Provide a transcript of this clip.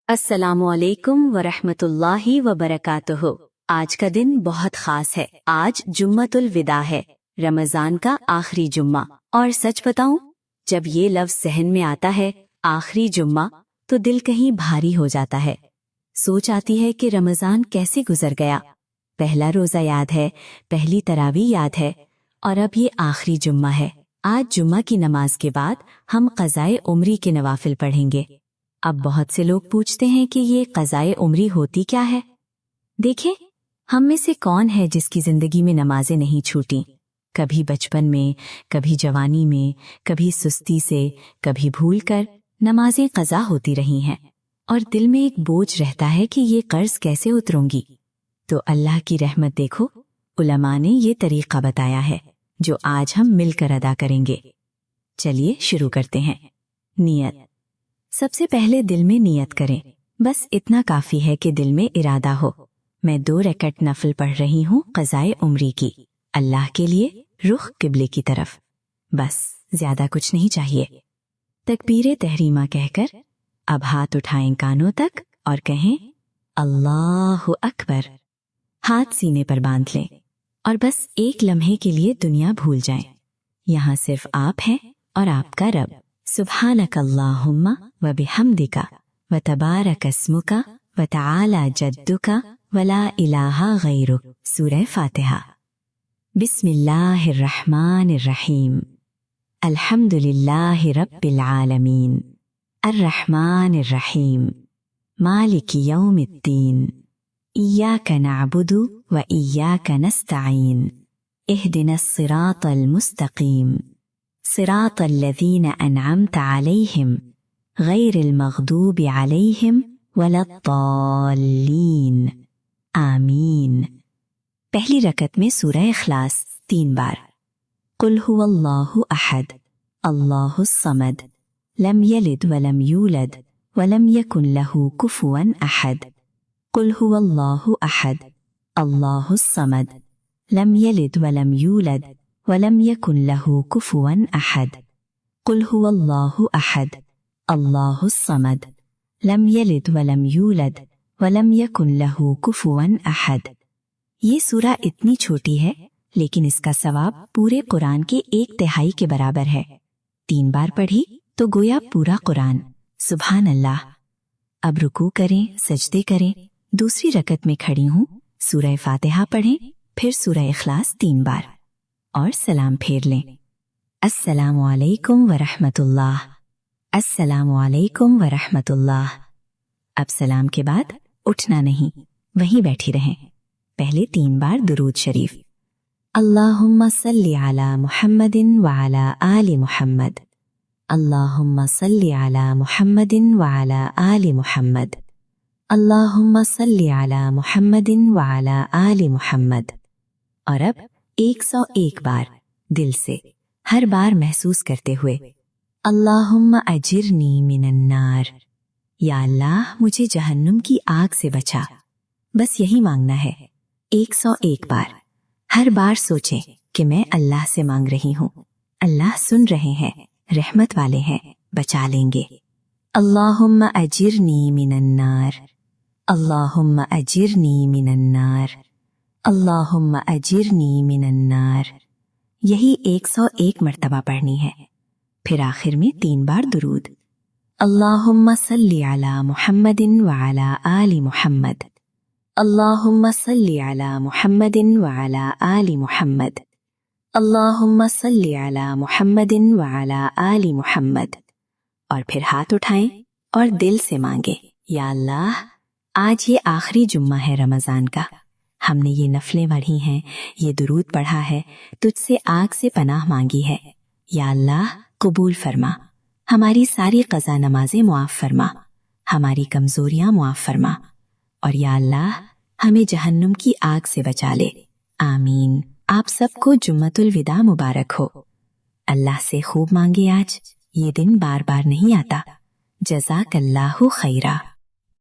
अस्सलामुअलैकुम वरहमतुल्लाहि वबरकातुहू। आज का दिन बहुत खास है। आज जुम्मतुल विदा है, रमजान का आखिरी जुम्मा। और सच बताऊं, जब ये लफ्ज सहन में आता है आखिरी जुम्मा, तो दिल कहीं भारी हो जाता है। सोच आती है कि रमजान कैसे गुजर गया। पहला रोजा याद है, पहली तरावी याद है, और अब ये आखिरी जुम्मा है। आज जुम्मा की नमाज के बाद हम क़ज़ाए उम्री के नवाफिल पढ़ेंगे। अब बहुत से लोग पूछते हैं कि ये क़ज़ाए उम्री होती क्या है। देखें, हम में से कौन है जिसकी जिंदगी में नमाजें नहीं छूटी। कभी बचपन में, कभी जवानी में, कभी सुस्ती से, कभी भूल कर नमाजें क़ज़ा होती रही हैं, और दिल में एक बोझ रहता है कि ये कर्ज कैसे उतरूंगी। तो अल्लाह की रहमत देखो, उलमा ने ये तरीक़ा बताया है जो आज हम मिलकर अदा करेंगे। चलिए शुरू करते हैं। नियत। सबसे पहले दिल में नियत करें। बस इतना काफी है कि दिल में इरादा हो। मैं 2 रकअत नफल पढ़ रही हूँ क़ज़ाए उम्री की, अल्लाह के लिए, रुख किबले की तरफ। बस ज्यादा कुछ नहीं चाहिए। तकबीर तहरीमा कहकर अब हाथ उठाएं कानों तक और कहें अल्लाहु अकबर। हाथ सीने पर बांध लें और बस एक लम्हे के लिए दुनिया भूल जाएं। यहाँ सिर्फ आप हैं और आपका रब। सुब्हानक अल्लाहुम्मा व बिहम्दिका व तबारक अस्मुका व तआला जद्दुका व ला इलाहा गैरुक। सूरह फातिहा। बिस्मिल्लाहिर्रहमानिर्रहीम। अल्हम्दुलिल्लाहि रब्बिल आलमीन अर्रहमानिर्रहीम मालिकि यौमिद्दीन इय्याका नअबुदु व इय्याका नस्तईन इहदिनस सिरातल मुस्तकीम सिरातल लज़ीना अनअमता अलैहिम गैरिल मग़दूबि अलैहिम वलद्दाल्लीन। आमीन। पहली रकत में सूरह इखलास 3 बार। कुल हुवल्लाहु अहद अल्लाहुस समद लम यलिद वलम यूलद वलम यकुन लहू कुफुवन अहद। कुल हुवल्लाहु अहद अल्लाहुस समद लम यलिद वलम यूलद वलम यकुन लहू कुफुवन अहद। कुल हुवल्लाहु अहद अल्लाहुस समद लम यलिद वलम यूलद वलम यकुन लहू कुफुवन अहद। ये सूरा इतनी छोटी है, लेकिन इसका सवाब पूरे कुरान के 1/3 के बराबर है। 3 बार पढ़ी तो गोया पूरा कुरान। सुभान अल्लाह। अब रुकू करें, सजदे करें। दूसरी रकत में खड़ी हूँ, सूरह फातिहा पढ़ें, फिर सूरह इखलास 3 बार और सलाम फेर लें। अस्सलामु अलैकुम वरहमतुल्लाह। अस्सलामु अलैकुम वरहमतुल्लाह। अब सलाम के बाद उठना नहीं, वहीं बैठी रहें। पहले 3 बार दुरूद शरीफ। अल्लाहुम्मा सल्ली अला मुहम्मदिन व अला आलि मुहम्मद। अल्लाहुम्मा सल्ली अला मुहम्मदिन व अला आलि मुहम्मद। अल्लाहुम्मा सल्ली अला मुहम्मदिन व अला आलि मुहम्मद। और अब 101 बार दिल से, हर बार महसूस करते हुए अल्लाहुम्मा अजिरनी मिनन्नार। या अल्लाह, मुझे जहन्नुम की आग से बचा। बस यही मांगना है 101 बार। हर बार सोचें कि मैं अल्लाह से मांग रही हूँ। अल्लाह सुन रहे हैं, रहमत वाले हैं, बचा लेंगे। अल्लाहुम्मा अजिरनी मिनन्नार। अल्लाहुम्मा अजिरनी मिनन्नार। अल्लाहुम्मा अजिरनी मिनन्नार। यही 101 मर्तबा पढ़नी है। फिर आखिर में 3 बार दुरूद। अल्लाहुम्मा सल्ली अला मुहम्मदिन व अला आलि मुहम्मद। अल्लाहुम्मा सल्ली अला मुहम्मदिन व अला आलि मुहम्मद। अल्लाहुम्मा सल्ली अला मुहम्मदिन व अला आलि मुहम्मद। और फिर हाथ उठाएं और दिल से मांगे, या अल्लाह, आज ये आखिरी जुम्मा है रमजान का। हमने ये नफलें पढ़ी हैं, ये दुरूद पढ़ा है, तुझसे आग से पनाह मांगी है। या अल्लाह, कबूल फरमा। हमारी सारी क़ज़ा नमाजें मुआफ़ फरमा, हमारी कमज़ोरियाँ मुआफ़ फरमा, और या अल्लाह, हमें जहन्नुम की आग से बचा ले। आमीन। आप सबको जुम्मतुल विदा मुबारक हो। अल्लाह से खूब मांगे आज, ये दिन बार बार नहीं आता। जज़ाकल्लाहु खैरा।